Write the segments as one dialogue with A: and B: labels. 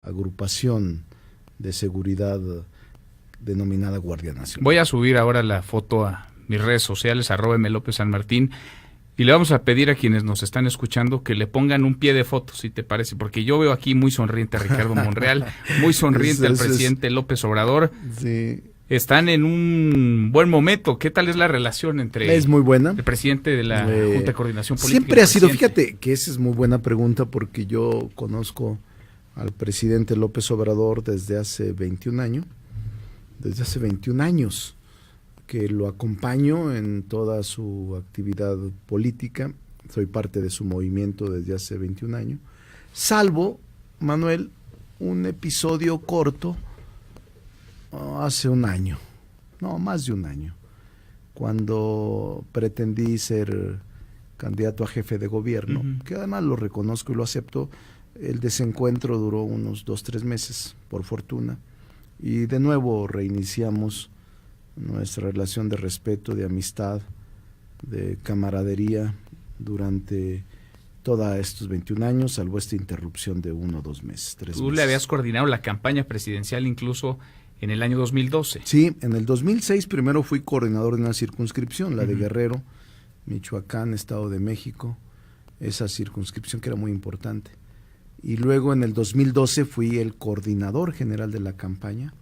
A: agrupación de seguridad denominada Guardia Nacional.
B: Voy a subir ahora la foto a mis redes sociales, @mlopezsanmartin, y le vamos a pedir a quienes nos están escuchando que le pongan un pie de foto, si te parece, porque yo veo aquí muy sonriente a Ricardo Monreal, muy sonriente al presidente López Obrador.
A: Sí.
B: Están en un buen momento. ¿Qué tal es la relación entre
A: es muy buena.
B: el presidente de la Junta de Coordinación Política?
A: Siempre ha sido, fíjate que esa es muy buena pregunta, porque yo conozco al presidente López Obrador desde hace 21 años, que lo acompaño en toda su actividad política. Soy parte de su movimiento desde hace 21 años, salvo, Manuel, un episodio corto hace un año, no, más de un año, cuando pretendí ser candidato a jefe de gobierno, que además lo reconozco y lo acepto. El desencuentro duró unos 2-3 meses, por fortuna, y de nuevo reiniciamos nuestra relación de respeto, de amistad, de camaradería durante todos estos 21 años, salvo esta interrupción de 1 o 2 meses, 3 meses.
B: Tú le habías coordinado la campaña presidencial incluso en el año 2012.
A: Sí, en el 2006 primero fui coordinador de una circunscripción, la de Guerrero, Michoacán, Estado de México, esa circunscripción que era muy importante. Y luego en el 2012 fui el coordinador general de la campaña,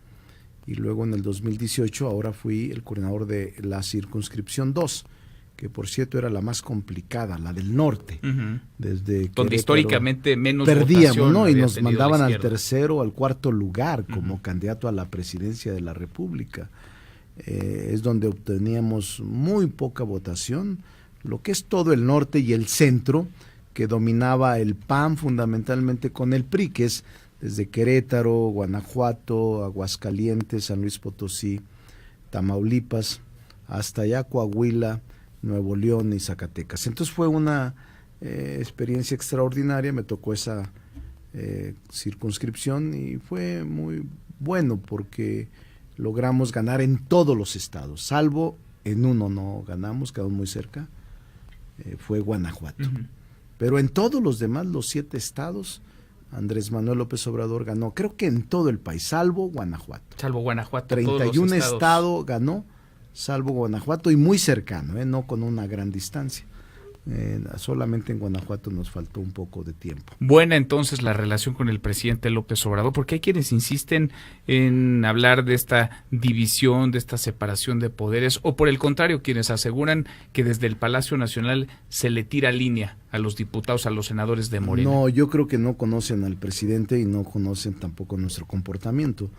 A: y luego en el 2018 ahora fui el coordinador de la circunscripción 2, que por cierto era la más complicada, la del norte, desde
B: donde históricamente menos
A: perdíamos, ¿no? Y
B: había
A: nos
B: tenido
A: mandaban
B: la
A: al
B: izquierda.
A: tercero o al cuarto lugar como candidato a la presidencia de la República. Es donde obteníamos muy poca votación, lo que es todo el norte y el centro, que dominaba el PAN fundamentalmente con el PRI, que es desde Querétaro, Guanajuato, Aguascalientes, San Luis Potosí, Tamaulipas, hasta allá Coahuila, Nuevo León y Zacatecas. Entonces fue una experiencia extraordinaria, me tocó esa circunscripción y fue muy bueno porque logramos ganar en todos los estados, salvo en uno no ganamos, quedamos muy cerca, fue Guanajuato. Pero en todos los demás, los 7 estados, Andrés Manuel López Obrador ganó, creo que en todo el país, salvo Guanajuato.
B: Salvo Guanajuato,
A: 31
B: todos los
A: estado ganó, salvo Guanajuato, y muy cercano, no con una gran distancia. Solamente en Guanajuato nos faltó un poco de tiempo.
B: Buena entonces la relación con el presidente López Obrador, porque hay quienes insisten en hablar de esta división, de esta separación de poderes, o por el contrario, quienes aseguran que desde el Palacio Nacional se le tira línea a los diputados, a los senadores de Morena.
A: No, yo creo que no conocen al presidente y no conocen tampoco nuestro comportamiento.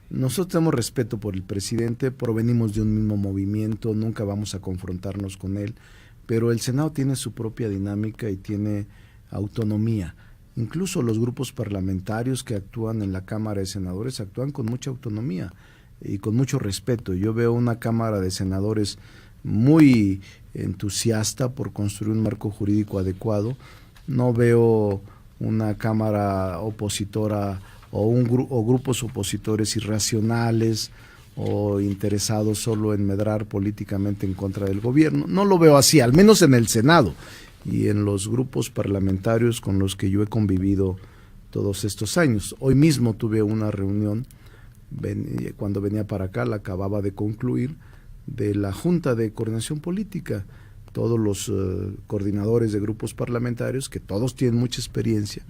A: Nosotros tenemos respeto por el presidente, provenimos de un mismo movimiento, nunca vamos a confrontarnos con él, pero el Senado tiene su propia dinámica y tiene autonomía. Incluso los grupos parlamentarios que actúan en la Cámara de Senadores actúan con mucha autonomía y con mucho respeto. Yo veo una Cámara de Senadores muy entusiasta por construir un marco jurídico adecuado. No veo una Cámara opositora o grupos opositores irracionales o interesados solo en medrar políticamente en contra del gobierno. No lo veo así, al menos en el Senado y en los grupos parlamentarios con los que yo he convivido todos estos años. Hoy mismo tuve una reunión, cuando venía para acá, la acababa de concluir, de la Junta de Coordinación Política. Todos los coordinadores de grupos parlamentarios, que todos tienen mucha experiencia,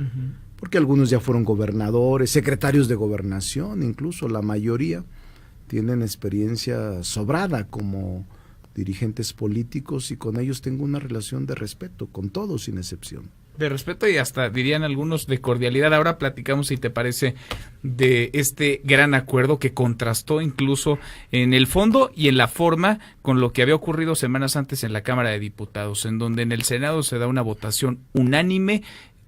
A: porque algunos ya fueron gobernadores, secretarios de gobernación, incluso la mayoría tienen experiencia sobrada como dirigentes políticos y con ellos tengo una relación de respeto, con todos sin excepción.
B: De respeto y hasta dirían algunos de cordialidad. Ahora platicamos, si te parece, de este gran acuerdo que contrastó incluso en el fondo y en la forma con lo que había ocurrido semanas antes en la Cámara de Diputados, en donde en el Senado se da una votación unánime,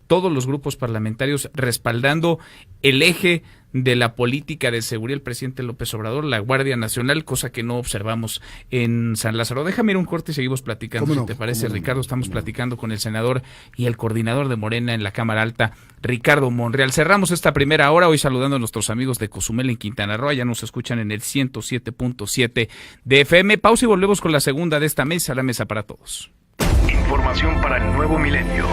B: todos los grupos parlamentarios respaldando el eje de la política de seguridad del presidente López Obrador, la Guardia Nacional, cosa que no observamos en San Lázaro. Déjame ir un corte y seguimos platicando, si te parece, Ricardo. Estamos platicando con el senador y el coordinador de Morena en la Cámara Alta, Ricardo Monreal. Cerramos esta primera hora hoy saludando a nuestros amigos de Cozumel en Quintana Roo. Ya nos escuchan en el 107.7 de FM. Pausa y volvemos con la segunda de esta mesa, la Mesa para Todos.
C: Información para el nuevo milenio.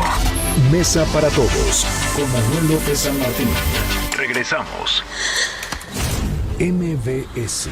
D: Mesa para Todos con Manuel López San Martín.
C: Regresamos.
D: MBS.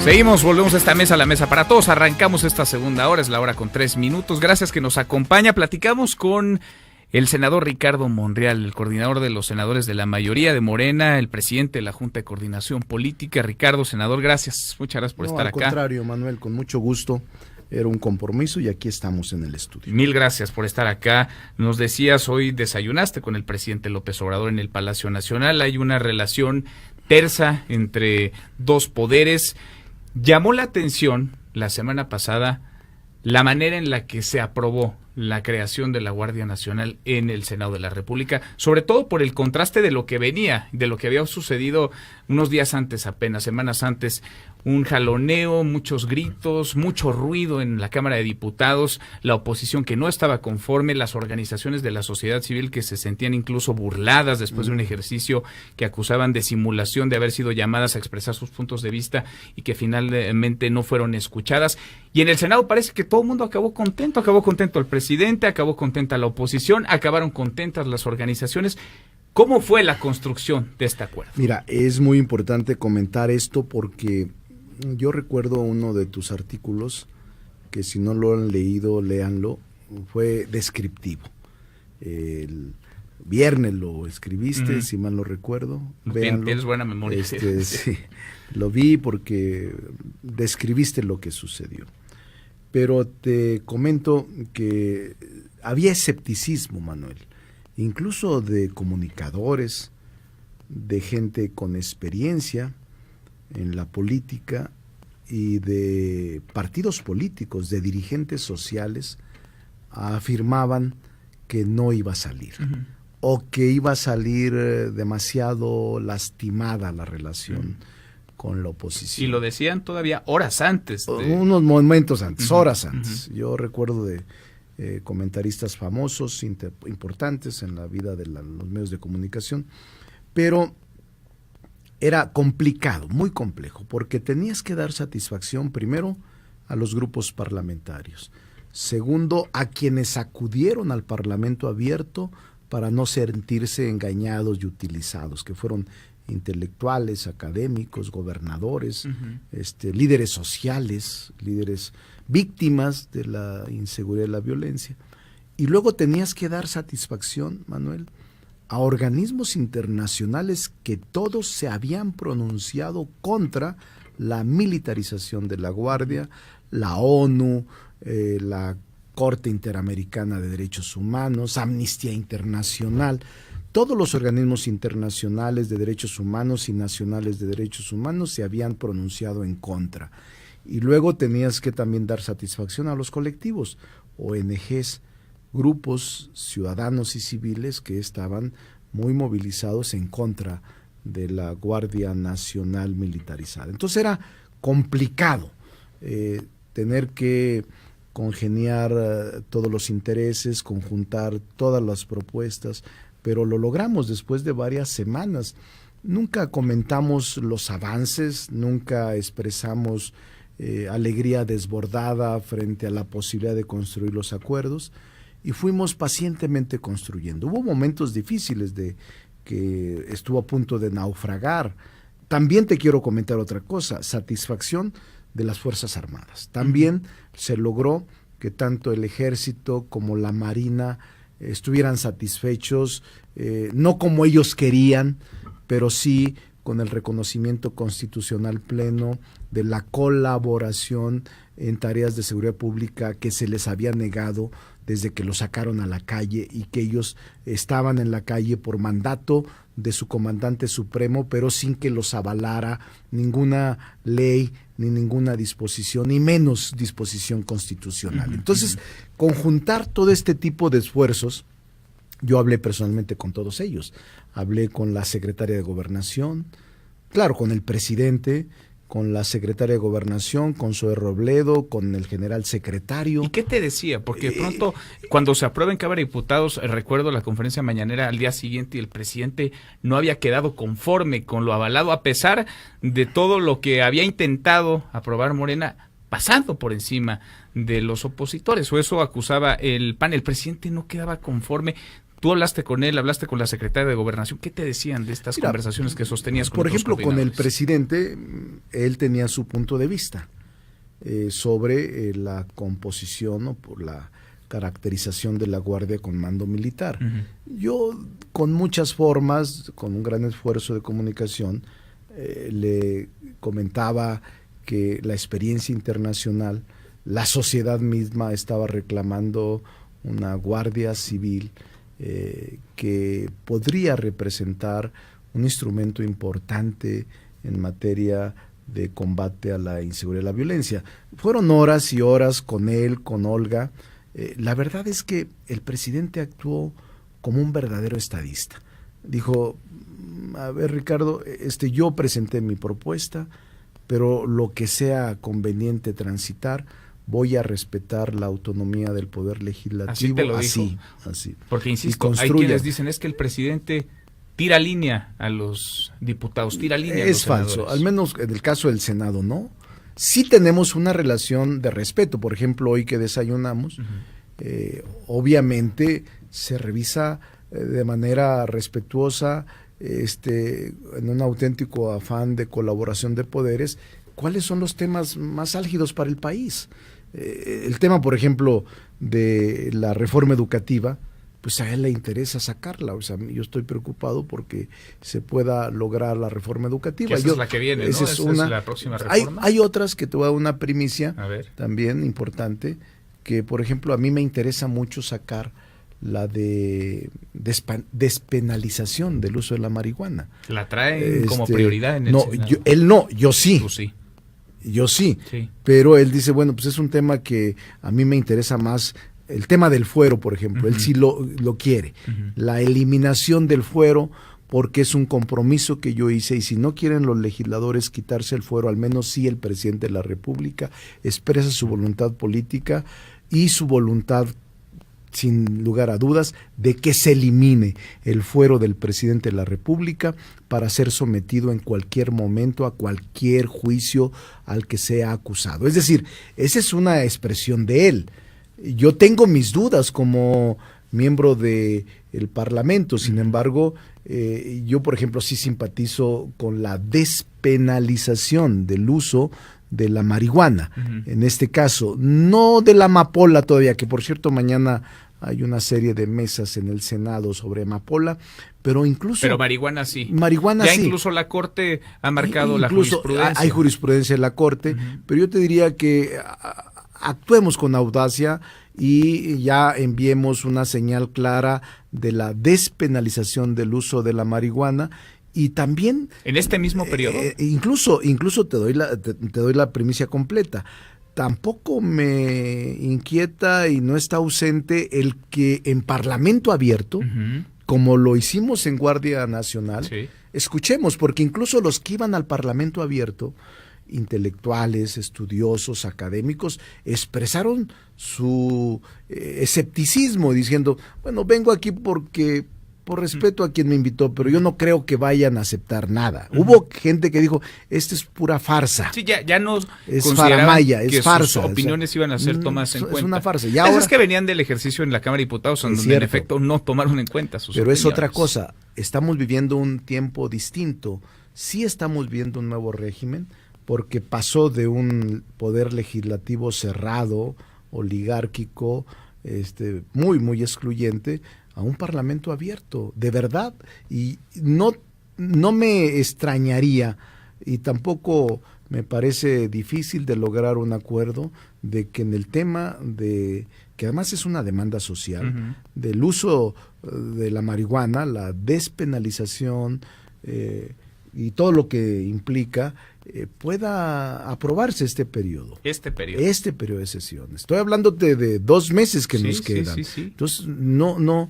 B: Seguimos, volvemos a esta mesa, la mesa para todos. Arrancamos esta segunda hora, es la hora con 3 minutos. Gracias que nos acompaña. Platicamos con el senador Ricardo Monreal, el coordinador de los senadores de la mayoría de Morena, el presidente de la Junta de Coordinación Política. Ricardo, senador, gracias. Muchas gracias por estar acá.
A: Al contrario, Manuel, con mucho gusto. Era un compromiso y aquí estamos en el estudio.
B: Mil gracias por estar acá. Nos decías, hoy desayunaste con el presidente López Obrador en el Palacio Nacional. Hay una relación tersa entre dos poderes. Llamó la atención la semana pasada la manera en la que se aprobó la creación de la Guardia Nacional en el Senado de la República, sobre todo por el contraste de lo que venía, de lo que había sucedido unos días antes, apenas semanas antes, un jaloneo, muchos gritos, mucho ruido en la Cámara de Diputados, la oposición que no estaba conforme, las organizaciones de la sociedad civil que se sentían incluso burladas después de un ejercicio que acusaban de simulación, de haber sido llamadas a expresar sus puntos de vista y que finalmente no fueron escuchadas. Y en el Senado parece que todo el mundo acabó contento el presidente, acabó contenta la oposición, acabaron contentas las organizaciones. ¿Cómo fue la construcción de este acuerdo?
A: Mira, es muy importante comentar esto porque yo recuerdo uno de tus artículos, que si no lo han leído, léanlo, fue descriptivo. El viernes lo escribiste, si mal no recuerdo. Véanlo.
B: Tienes buena memoria.
A: Sí, lo vi porque describiste lo que sucedió. Pero te comento que había escepticismo, Manuel, incluso de comunicadores, de gente con experiencia en la política y de partidos políticos, de dirigentes sociales, afirmaban que no iba a salir o que iba a salir demasiado lastimada la relación con la oposición.
B: Y lo decían todavía horas antes.
A: Unos momentos antes, horas antes. Yo recuerdo de comentaristas famosos, importantes en la vida de los medios de comunicación, pero era complicado, muy complejo, porque tenías que dar satisfacción primero a los grupos parlamentarios, segundo a quienes acudieron al Parlamento abierto para no sentirse engañados y utilizados, que fueron intelectuales, académicos, gobernadores, líderes sociales, líderes víctimas de la inseguridad y la violencia. Y luego tenías que dar satisfacción, Manuel, a organismos internacionales que todos se habían pronunciado contra la militarización de la Guardia, la ONU, la Corte Interamericana de Derechos Humanos, Amnistía Internacional. Todos los organismos internacionales de derechos humanos y nacionales de derechos humanos se habían pronunciado en contra. Y luego tenías que también dar satisfacción a los colectivos, ONGs, grupos ciudadanos y civiles que estaban muy movilizados en contra de la Guardia Nacional militarizada. Entonces era complicado tener que congeniar todos los intereses, conjuntar todas las propuestas, pero lo logramos después de varias semanas. Nunca comentamos los avances, nunca expresamos alegría desbordada frente a la posibilidad de construir los acuerdos y fuimos pacientemente construyendo. Hubo momentos difíciles de que estuvo a punto de naufragar. También te quiero comentar otra cosa, satisfacción de las Fuerzas Armadas. También se logró que tanto el Ejército como la Marina estuvieran satisfechos, no como ellos querían, pero sí con el reconocimiento constitucional pleno de la colaboración en tareas de seguridad pública que se les había negado desde que los sacaron a la calle y que ellos estaban en la calle por mandato de su comandante supremo, pero sin que los avalara ninguna ley, ni ninguna disposición, ni menos disposición constitucional. Entonces, conjuntar todo este tipo de esfuerzos, yo hablé personalmente con todos ellos. Hablé con la secretaria de Gobernación, claro, con el presidente, con la secretaria de Gobernación, con Zoe Robledo, con el general secretario.
B: ¿Y qué te decía? Porque de pronto, cuando se aprueba en Cámara de Diputados, recuerdo la conferencia mañanera al día siguiente y el presidente no había quedado conforme con lo avalado, a pesar de todo lo que había intentado aprobar Morena, pasando por encima de los opositores, o eso acusaba el PAN. El presidente no quedaba conforme. Tú hablaste con él, hablaste con la secretaria de Gobernación. ¿Qué te decían de estas conversaciones que sostenías con
A: por
B: otros
A: ejemplo, con el
B: coordinadores?
A: presidente, él tenía su punto de vista sobre la composición o por la caracterización de la Guardia con mando militar. Yo, con muchas formas, con un gran esfuerzo de comunicación, le comentaba que la experiencia internacional, la sociedad misma estaba reclamando una Guardia Civil que podría representar un instrumento importante en materia de combate a la inseguridad y la violencia. Fueron horas y horas con él, con Olga, La verdad es que el presidente actuó como un verdadero estadista. Dijo, a ver, Ricardo, yo presenté mi propuesta, pero lo que sea conveniente transitar, voy a respetar la autonomía del Poder Legislativo.
B: Así te lo dijo.
A: Así.
B: Porque, insisto, hay quienes dicen es que el presidente tira línea a los diputados, tira línea a los senadores.
A: Es falso, al menos en el caso del Senado, ¿no? Sí tenemos una relación de respeto. Por ejemplo, hoy que desayunamos, obviamente se revisa de manera respetuosa, en un auténtico afán de colaboración de poderes, cuáles son los temas más álgidos para el país. El tema, por ejemplo, de la reforma educativa, pues a él le interesa sacarla. O sea, yo estoy preocupado porque se pueda lograr la reforma educativa.
B: Que esa es la que viene, ¿no? Esa es la próxima reforma.
A: Hay otras que te voy a dar una primicia también importante, que por ejemplo a mí me interesa mucho sacar la de despenalización del uso de la marihuana.
B: ¿La traen como prioridad en el Senado?
A: Él no, yo sí.
B: Tú sí.
A: Yo sí, pero él dice, bueno, pues es un tema que a mí me interesa más, el tema del fuero, por ejemplo, él sí lo quiere, la eliminación del fuero, porque es un compromiso que yo hice, y si no quieren los legisladores quitarse el fuero, al menos sí el presidente de la República expresa su voluntad política y su voluntad, sin lugar a dudas, de que se elimine el fuero del presidente de la República para ser sometido en cualquier momento a cualquier juicio al que sea acusado. Es decir, esa es una expresión de él. Yo tengo mis dudas como miembro del Parlamento, sin embargo, yo, por ejemplo, sí simpatizo con la despenalización del uso de la marihuana, en este caso, no de la amapola todavía, que por cierto mañana hay una serie de mesas en el Senado sobre amapola, pero incluso...
B: Pero marihuana sí.
A: Marihuana
B: ya
A: sí.
B: Incluso la Corte ha marcado la jurisprudencia.
A: Hay jurisprudencia en la Corte, pero yo te diría que actuemos con audacia y ya enviemos una señal clara de la despenalización del uso de la marihuana. Y también
B: en este mismo periodo
A: incluso te doy la primicia completa. Tampoco me inquieta y no está ausente el que en Parlamento abierto, como lo hicimos en Guardia Nacional, escuchemos, porque incluso los que iban al Parlamento abierto, intelectuales, estudiosos, académicos, expresaron su escepticismo diciendo, bueno, vengo aquí porque por respeto a quien me invitó, pero yo no creo que vayan a aceptar nada. Hubo gente que dijo, esto es pura farsa.
B: Sí, ya no
A: es faramaya, es farsa.
B: Sus opiniones iban a ser tomadas en cuenta.
A: Es una farsa.
B: Y ahora, es que venían del ejercicio en la Cámara de Diputados, en donde en efecto no tomaron en cuenta sus opiniones.
A: Pero es otra cosa, estamos viviendo un tiempo distinto. Sí estamos viviendo un nuevo régimen, porque pasó de un poder legislativo cerrado, oligárquico, muy, muy excluyente, a un Parlamento abierto, de verdad, y no me extrañaría, y tampoco me parece difícil de lograr un acuerdo, de que en el tema de, que además es una demanda social, del uso de la marihuana, la despenalización y todo lo que implica, pueda aprobarse este periodo. Este periodo de sesiones. Estoy hablándote de 2 meses que nos quedan. Sí. Entonces, no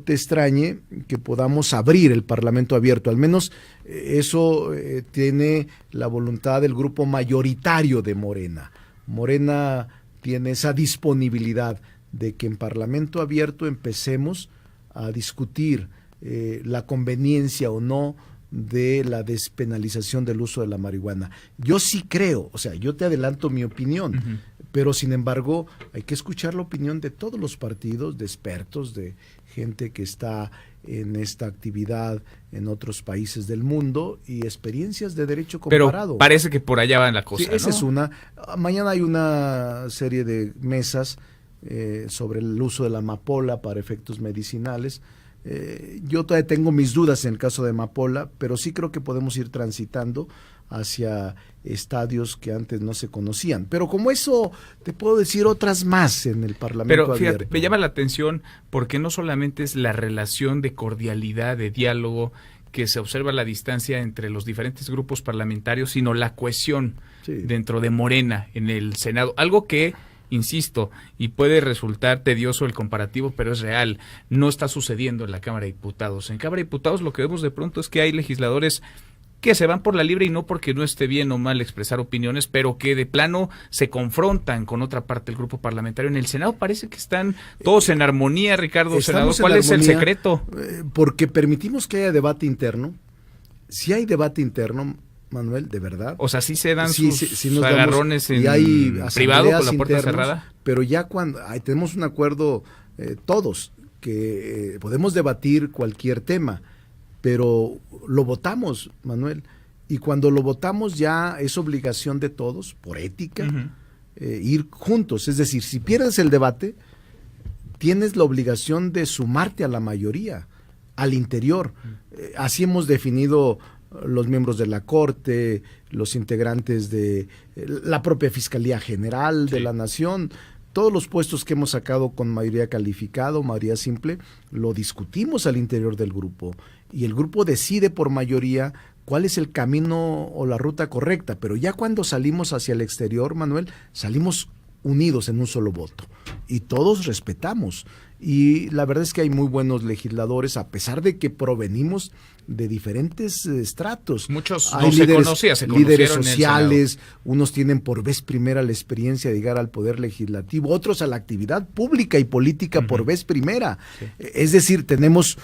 A: te extrañe que podamos abrir el Parlamento abierto. Al menos eso tiene la voluntad del grupo mayoritario de Morena. Morena tiene esa disponibilidad de que en Parlamento abierto empecemos a discutir la conveniencia o no de la despenalización del uso de la marihuana. Yo sí creo, o sea, yo te adelanto mi opinión, pero sin embargo hay que escuchar la opinión de todos los partidos, de expertos, de gente que está en esta actividad en otros países del mundo y experiencias de derecho comparado.
B: Pero parece que por allá va la cosa,
A: sí, esa es una. Mañana hay una serie de mesas sobre el uso de la amapola para efectos medicinales. Yo todavía tengo mis dudas en el caso de amapola, pero sí creo que podemos ir transitando hacia estadios que antes no se conocían. Pero como eso, te puedo decir otras más en el Parlamento abierto. Pero fíjate,
B: me llama la atención porque no solamente es la relación de cordialidad, de diálogo, que se observa a la distancia entre los diferentes grupos parlamentarios, sino la cohesión dentro de Morena en el Senado. Algo que insisto, y puede resultar tedioso el comparativo, pero es real, no está sucediendo en la Cámara de Diputados. En Cámara de Diputados lo que vemos de pronto es que hay legisladores que se van por la libre y no porque no esté bien o mal expresar opiniones, pero que de plano se confrontan con otra parte del grupo parlamentario. En el Senado parece que están todos en armonía, Ricardo, senador. ¿Cuál es el secreto?
A: Porque permitimos que haya debate interno. Si hay debate interno, Manuel, de verdad.
B: O sea, sí se dan
A: sí,
B: sus agarrones en privado con la puerta cerrada.
A: Pero ya cuando tenemos un acuerdo todos, que podemos debatir cualquier tema, pero lo votamos, Manuel, y cuando lo votamos ya es obligación de todos, por ética, ir juntos. Es decir, si pierdes el debate, tienes la obligación de sumarte a la mayoría, al interior. Así hemos definido los miembros de la Corte, los integrantes de la propia Fiscalía General de la Nación. Todos los puestos que hemos sacado con mayoría calificada o mayoría simple, lo discutimos al interior del grupo y el grupo decide por mayoría cuál es el camino o la ruta correcta, pero ya cuando salimos hacia el exterior, Manuel, salimos unidos en un solo voto y todos respetamos. Y la verdad es que hay muy buenos legisladores, a pesar de que provenimos de diferentes estratos.
B: Muchos
A: hay
B: no
A: líderes,
B: se
A: líderes sociales, unos tienen por vez primera la experiencia de llegar al poder legislativo, otros a la actividad pública y política por vez primera. Sí. Es decir, tenemos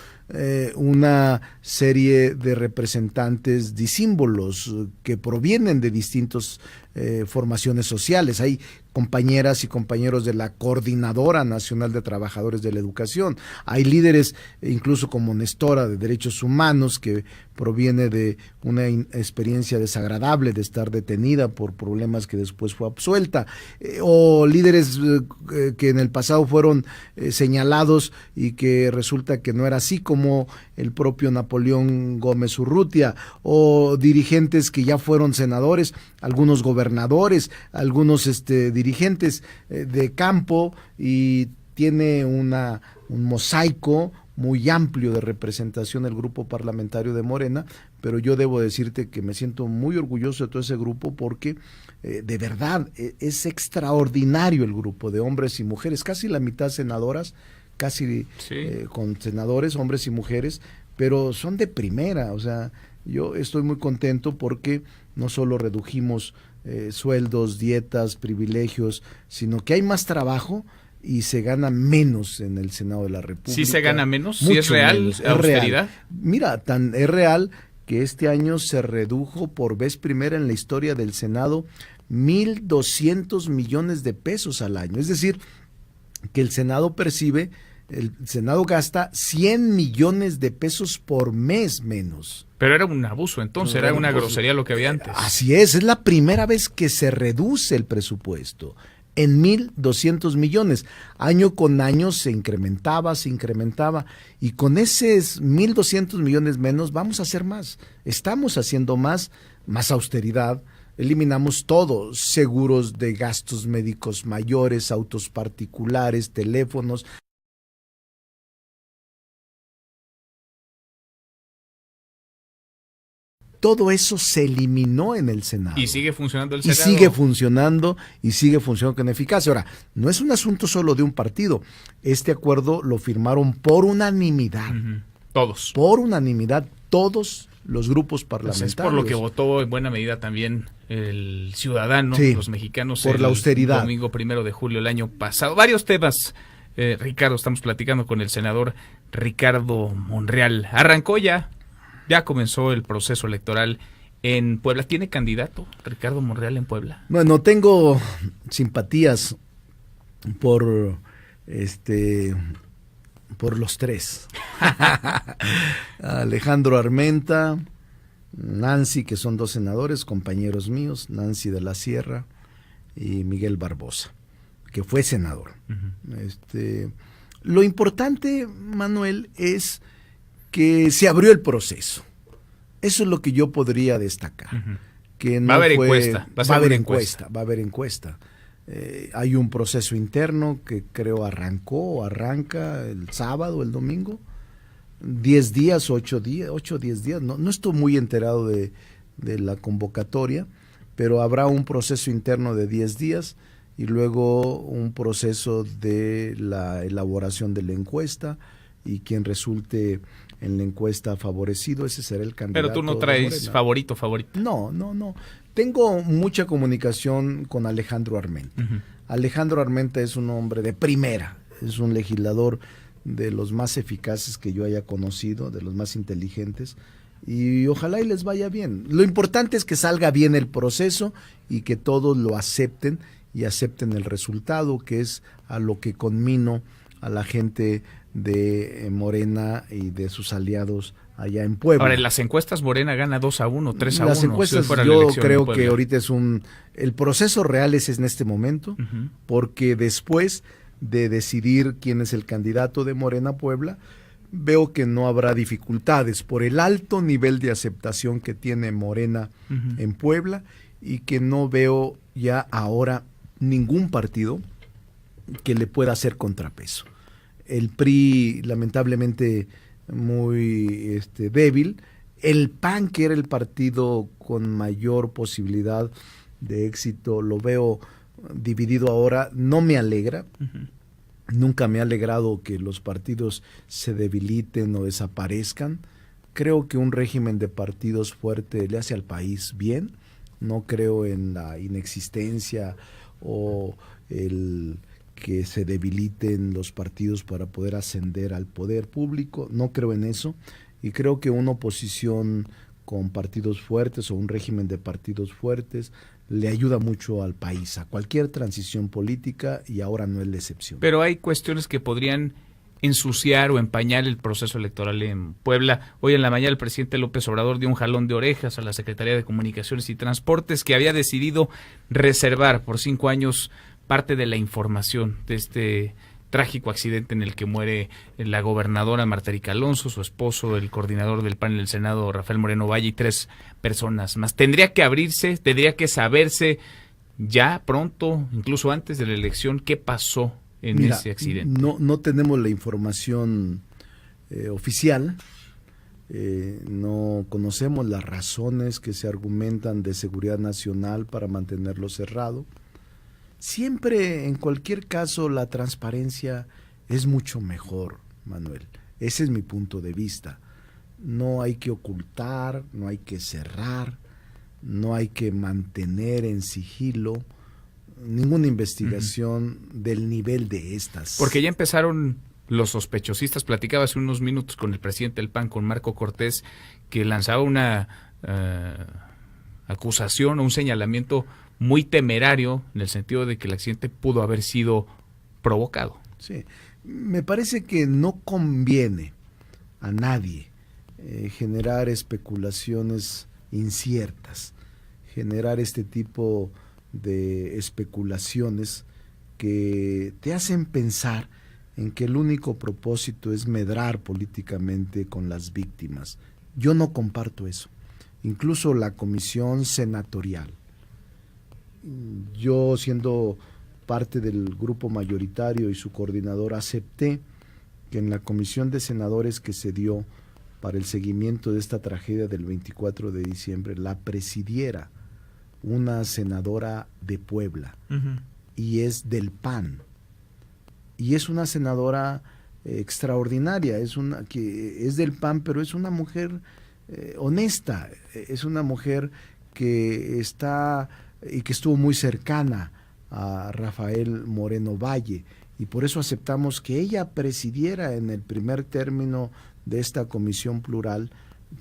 A: una serie de representantes disímbolos que provienen de distintas formaciones sociales. Hay compañeras y compañeros de la Coordinadora Nacional de Trabajadores de la Educación. Hay líderes, incluso como Nestora de Derechos Humanos, que proviene de una experiencia desagradable de estar detenida por problemas que después fue absuelta, o líderes que en el pasado fueron señalados y que resulta que no era así, como el propio Napoleón Gómez Urrutia, o dirigentes que ya fueron senadores, algunos gobernadores, algunos dirigentes de campo, y tiene un mosaico muy amplio de representación el grupo parlamentario de Morena, pero yo debo decirte que me siento muy orgulloso de todo ese grupo porque de verdad es extraordinario el grupo de hombres y mujeres, casi la mitad senadoras, casi con senadores, hombres y mujeres, pero son de primera. O sea, yo estoy muy contento porque no solo redujimos sueldos, dietas, privilegios, sino que hay más trabajo y se gana menos en el Senado de la República.
B: ¿Sí se gana menos? ¿Sí es real?
A: Menos,
B: ¿Es austeridad?
A: real. Mira, es real que este año se redujo por vez primera en la historia del Senado 1,200 millones de pesos al año. Es decir, que el Senado gasta 100 millones de pesos por mes menos.
B: Pero era un abuso, entonces, era una grosería lo que había antes.
A: Así es la primera vez que se reduce el presupuesto en 1,200 millones. Año con año se incrementaba, y con esos 1,200 millones menos vamos a hacer más. Estamos haciendo más austeridad. Eliminamos todo, seguros de gastos médicos mayores, autos particulares, teléfonos. Todo eso se eliminó en el Senado.
B: Y sigue funcionando el Senado.
A: Y sigue funcionando con eficacia. Ahora, no es un asunto solo de un partido. Este acuerdo lo firmaron por unanimidad.
B: Todos.
A: Por unanimidad, todos los grupos parlamentarios.
B: Pues es por lo que votó en buena medida también el ciudadano, los mexicanos.
A: Por la austeridad.
B: El domingo 1 de julio del año pasado. Varios temas, Ricardo, estamos platicando con el senador Ricardo Monreal. Arrancó ya comenzó el proceso electoral en Puebla. ¿Tiene candidato Ricardo Monreal en Puebla?
A: Bueno, tengo simpatías por los tres. Alejandro Armenta, Nancy, que son dos senadores, compañeros míos, Nancy de la Sierra y Miguel Barbosa, que fue senador. Lo importante, Manuel, es que se abrió el proceso. Eso es lo que yo podría destacar. Que no
B: va a haber encuesta.
A: Va a haber encuesta. Hay un proceso interno que creo arranca el sábado, el domingo. 10 días, 8 días, 10 días. No estoy muy enterado de la convocatoria, pero habrá un proceso interno de 10 días y luego un proceso de la elaboración de la encuesta, y quien resulte en la encuesta favorecido, ese será el candidato.
B: Pero tú no traes favorito.
A: No. Tengo mucha comunicación con Alejandro Armenta. Alejandro Armenta es un hombre de primera, es un legislador de los más eficaces que yo haya conocido, de los más inteligentes, y ojalá y les vaya bien. Lo importante es que salga bien el proceso y que todos lo acepten y acepten el resultado, que es a lo que conmino a la gente de Morena y de sus aliados allá en Puebla.
B: Ahora, en las encuestas Morena gana 2-1, 3-1.
A: Las encuestas,
B: si
A: yo creo que ahorita el proceso real es en este momento, porque después de decidir quién es el candidato de Morena a Puebla, veo que no habrá dificultades por el alto nivel de aceptación que tiene Morena en Puebla, y que no veo ya ahora ningún partido que le pueda hacer contrapeso. El PRI, lamentablemente, muy débil. El PAN, que era el partido con mayor posibilidad de éxito, lo veo dividido ahora. No me alegra. Nunca me ha alegrado que los partidos se debiliten o desaparezcan. Creo que un régimen de partidos fuerte le hace al país bien. No creo en la inexistencia o el que se debiliten los partidos para poder ascender al poder público. No creo en eso, y creo que una oposición con partidos fuertes o un régimen de partidos fuertes le ayuda mucho al país, a cualquier transición política, y ahora no es la excepción.
B: Pero hay cuestiones que podrían ensuciar o empañar el proceso electoral en Puebla. Hoy en la mañana el presidente López Obrador dio un jalón de orejas a la Secretaría de Comunicaciones y Transportes, que había decidido reservar por 5 años parte de la información de este trágico accidente en el que muere la gobernadora Marta Erika Alonso, su esposo, el coordinador del PAN en el Senado, Rafael Moreno Valle, y 3 personas más. Tendría que abrirse, tendría que saberse ya pronto, incluso antes de la elección, qué pasó en ese accidente.
A: No tenemos la información oficial, no conocemos las razones que se argumentan de seguridad nacional para mantenerlo cerrado. Siempre, en cualquier caso, la transparencia es mucho mejor, Manuel. Ese es mi punto de vista. No hay que ocultar, no hay que cerrar, no hay que mantener en sigilo ninguna investigación del nivel de estas.
B: Porque ya empezaron los sospechosistas. Platicaba hace unos minutos con el presidente del PAN, con Marco Cortés, que lanzaba una acusación o un señalamiento muy temerario, en el sentido de que el accidente pudo haber sido provocado.
A: Sí, me parece que no conviene a nadie generar especulaciones inciertas, generar este tipo de especulaciones que te hacen pensar en que el único propósito es medrar políticamente con las víctimas. Yo no comparto eso. Incluso la comisión senatorial, yo siendo parte del grupo mayoritario y su coordinador, acepté que en la comisión de senadores que se dio para el seguimiento de esta tragedia del 24 de diciembre, la presidiera una senadora de Puebla, y es del PAN, y es una senadora extraordinaria, que es del PAN, pero es una mujer honesta, es una mujer que está y que estuvo muy cercana a Rafael Moreno Valle, y por eso aceptamos que ella presidiera en el primer término de esta comisión plural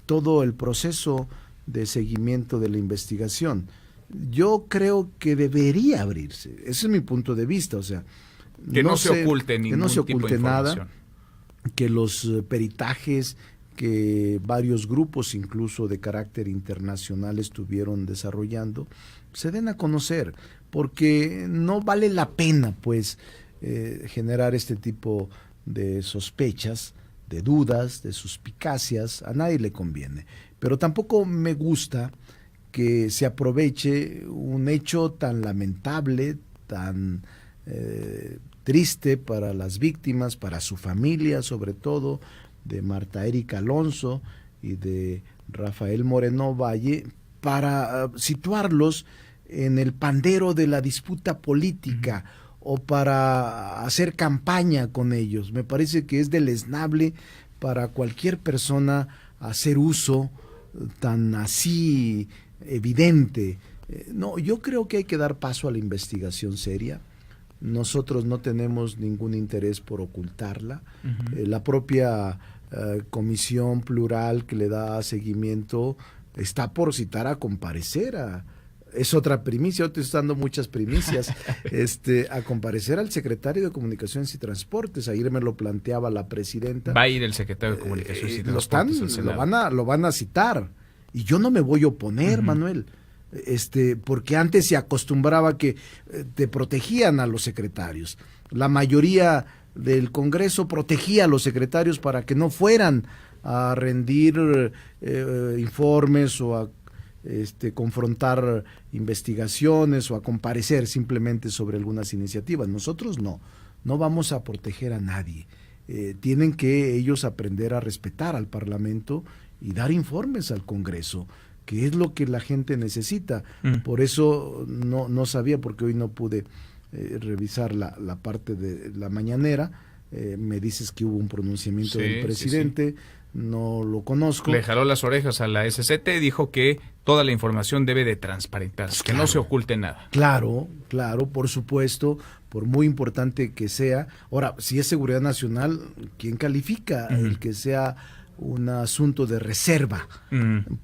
A: todo el proceso de seguimiento de la investigación. Yo creo que debería abrirse, ese es mi punto de vista, o sea,
B: que no se oculte ningún tipo de
A: nada, que los peritajes que varios grupos, incluso de carácter internacional, estuvieron desarrollando, se den a conocer, porque no vale la pena pues generar este tipo de sospechas, de dudas, de suspicacias. A nadie le conviene, pero tampoco me gusta que se aproveche un hecho tan lamentable, tan triste para las víctimas, para su familia, sobre todo de Marta Erika Alonso y de Rafael Moreno Valle, para situarlos en el pandero de la disputa política o para hacer campaña con ellos. Me parece que es deleznable para cualquier persona hacer uso tan así evidente. No, yo creo que hay que dar paso a la investigación seria. Nosotros no tenemos ningún interés por ocultarla. La propia comisión plural que le da seguimiento está por citar a comparecer es otra primicia, yo te estoy dando muchas primicias, a comparecer al secretario de Comunicaciones y Transportes. Ayer me lo planteaba la presidenta.
B: Va a ir el secretario de Comunicaciones y Transportes al Senado.
A: Lo van a citar. Y yo no me voy a oponer, Manuel. Porque antes se acostumbraba que te protegían a los secretarios. La mayoría del Congreso protegía a los secretarios para que no fueran a rendir informes o a confrontar investigaciones o a comparecer simplemente sobre algunas iniciativas. Nosotros no vamos a proteger a nadie. Tienen que ellos aprender a respetar al Parlamento y dar informes al Congreso, que es lo que la gente necesita. Por eso no sabía, porque hoy no pude revisar la parte de la mañanera. Me dices que hubo un pronunciamiento del presidente. Sí. No lo conozco.
B: Le jaló las orejas a la SCT, dijo que toda la información debe de transparentarse, que no se oculte nada.
A: Claro, por supuesto, por muy importante que sea. Ahora, si es seguridad nacional, ¿quién califica el que sea un asunto de reserva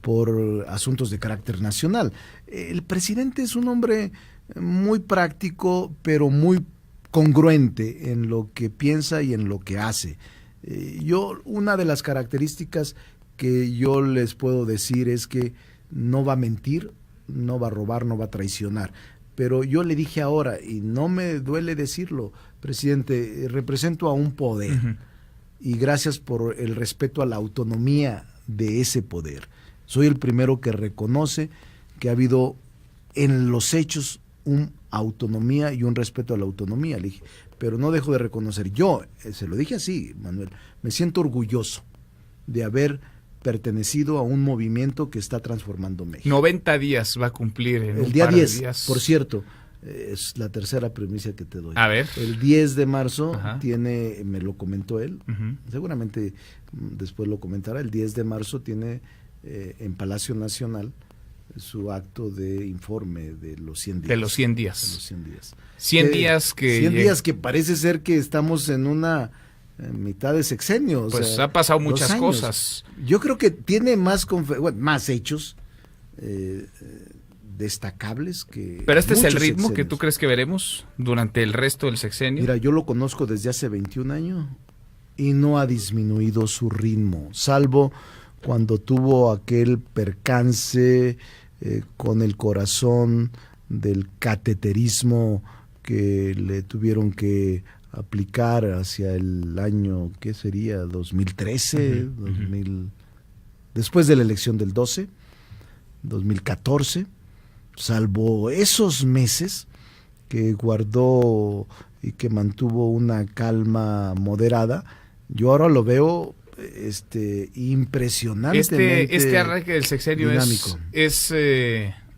A: por asuntos de carácter nacional? El presidente es un hombre muy práctico, pero muy congruente en lo que piensa y en lo que hace. Una de las características que yo les puedo decir es que no va a mentir, no va a robar, no va a traicionar. Pero yo le dije ahora, y no me duele decirlo, presidente, represento a un poder. Y gracias por el respeto a la autonomía de ese poder. Soy el primero que reconoce que ha habido en los hechos una autonomía y un respeto a la autonomía. Le dije, pero no dejo de reconocer, yo, se lo dije así, Manuel, me siento orgulloso de haber pertenecido a un movimiento que está transformando México.
B: 90 días va a cumplir en
A: el día 10, por cierto, es la tercera primicia que te doy.
B: A ver.
A: El 10 de marzo tiene, me lo comentó él, seguramente después lo comentará, el 10 de marzo tiene en Palacio Nacional su acto de informe de los 100 días.
B: De los 100 días.
A: De los 100 días.
B: 100 días que...
A: 100 días que parece ser que estamos en una mitad de sexenio.
B: Pues ha pasado muchas cosas.
A: Yo creo que tiene más hechos destacables que...
B: Pero este es el ritmo que tú crees que veremos durante el resto del sexenio.
A: Mira, yo lo conozco desde hace 21 años y no ha disminuido su ritmo, salvo cuando tuvo aquel percance con el corazón del cateterismo que le tuvieron que aplicar hacia el año, ¿qué sería? 2013, 2000, después de la elección del 12, 2014, salvo esos meses que guardó y que mantuvo una calma moderada, yo ahora lo veo impresionantemente
B: este arranque del sexenio dinámico. Es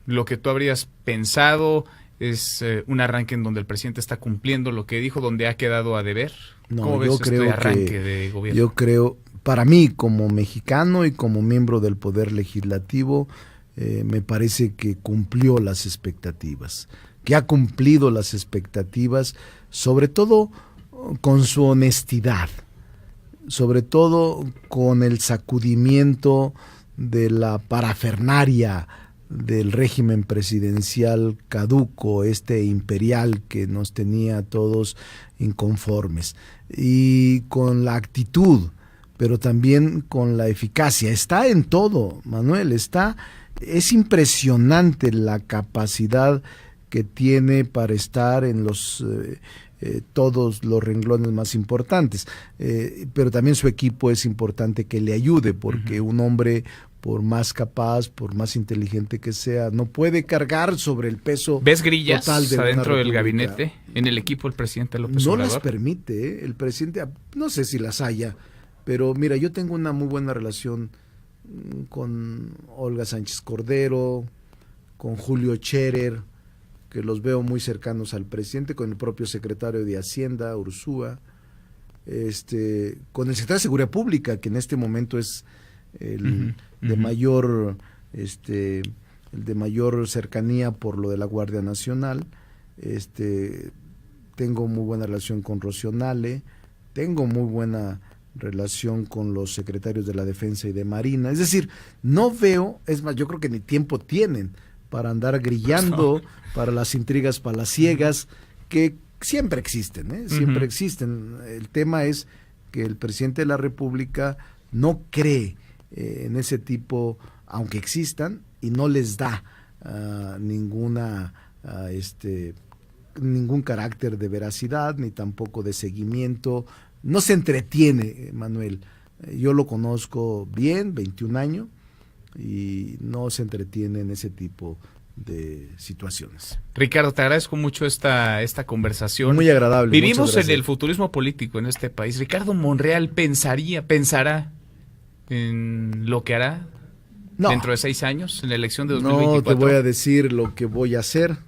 B: lo que tú habrías pensado, es un arranque en donde el presidente está cumpliendo lo que dijo, donde ha quedado a deber. ¿Cómo ves este arranque de gobierno?
A: Yo creo, para mí como mexicano y como miembro del Poder Legislativo, me parece que cumplió las expectativas, que ha cumplido las expectativas, sobre todo con su honestidad, sobre todo con el sacudimiento de la parafernaria del régimen presidencial caduco, imperial que nos tenía a todos inconformes, y con la actitud, pero también con la eficacia. Está en todo, Manuel, es impresionante la capacidad que tiene para estar en todos los renglones más importantes, pero también su equipo es importante que le ayude, porque un hombre, por más capaz, por más inteligente que sea, no puede cargar sobre el peso.
B: ¿Ves grillas
A: total de
B: adentro del gabinete, en el equipo del presidente López Obrador?
A: No las permite, el presidente, no sé si las haya, pero mira, yo tengo una muy buena relación con Olga Sánchez Cordero, con Julio Scherer, que los veo muy cercanos al presidente, con el propio secretario de Hacienda, Ursúa, con el secretario de Seguridad Pública, que en este momento es el de mayor el de mayor cercanía por lo de la Guardia Nacional. Tengo muy buena relación con Rocío Nale, tengo muy buena relación con los secretarios de la Defensa y de Marina. Es decir, no veo, es más, yo creo que ni tiempo tienen para andar grillando para las intrigas palaciegas que siempre existen, siempre existen. El tema es que el presidente de la República no cree en ese tipo, aunque existan, y no les da ningún carácter de veracidad, ni tampoco de seguimiento. No se entretiene, Manuel. Yo lo conozco bien, 21 años, y no se entretiene en ese tipo de situaciones.
B: Ricardo, te agradezco mucho esta conversación.
A: Muy agradable.
B: Vivimos en el futurismo político en este país. Ricardo Monreal pensará en lo que hará dentro de 6 años, en la elección de 2024.
A: No te voy a decir lo que voy a hacer.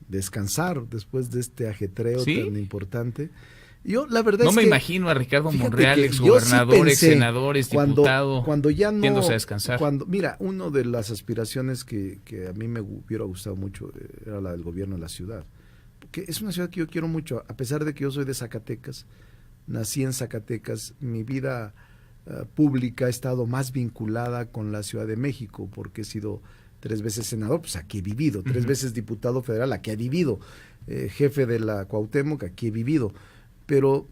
A: Descansar después de este ajetreo tan importante. Yo, la verdad,
B: no me imagino a Ricardo Monreal, exgobernador, exsenador, exdiputado,
A: cuando ya no,
B: yéndose a descansar.
A: Mira, una de las aspiraciones que a mí me hubiera gustado mucho era la del gobierno de la ciudad. Porque es una ciudad que yo quiero mucho, a pesar de que yo soy de Zacatecas, nací en Zacatecas, mi vida pública ha estado más vinculada con la Ciudad de México, porque he sido 3 veces senador, pues aquí he vivido, 3 veces diputado federal, aquí he vivido, jefe de la Cuauhtémoc, aquí he vivido. Pero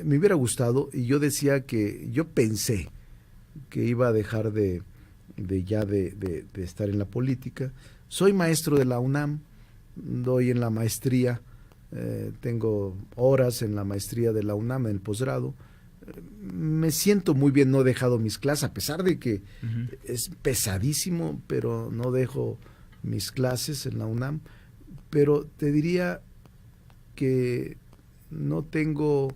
A: me hubiera gustado, y yo decía que yo pensé que iba a dejar de estar en la política. Soy maestro de la UNAM, doy en la maestría, tengo horas en la maestría de la UNAM, en el posgrado. Me siento muy bien, no he dejado mis clases, a pesar de que es pesadísimo, pero no dejo mis clases en la UNAM. Pero te diría que no tengo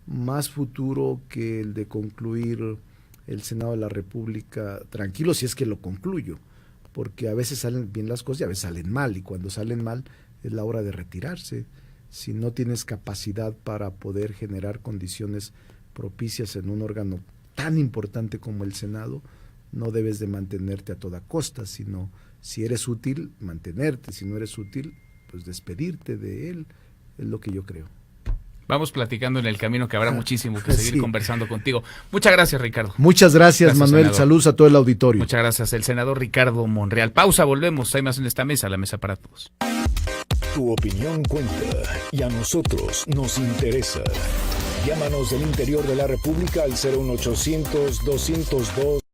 A: más futuro que el de concluir el Senado de la República tranquilo, si es que lo concluyo, porque a veces salen bien las cosas y a veces salen mal, y cuando salen mal es la hora de retirarse. Si no tienes capacidad para poder generar condiciones propicias en un órgano tan importante como el Senado, no debes de mantenerte a toda costa, sino si eres útil, mantenerte; si no eres útil, pues despedirte de él, es lo que yo creo.
B: Vamos platicando en el camino, que habrá muchísimo que seguir conversando contigo. Muchas gracias, Ricardo.
A: Muchas gracias, Manuel. Senador. Saludos a todo el auditorio.
B: Muchas gracias, el senador Ricardo Monreal. Pausa, volvemos. Hay más en esta mesa, la mesa para todos.
D: Tu opinión cuenta y a nosotros nos interesa. Llámanos del interior de la República al 01800-202.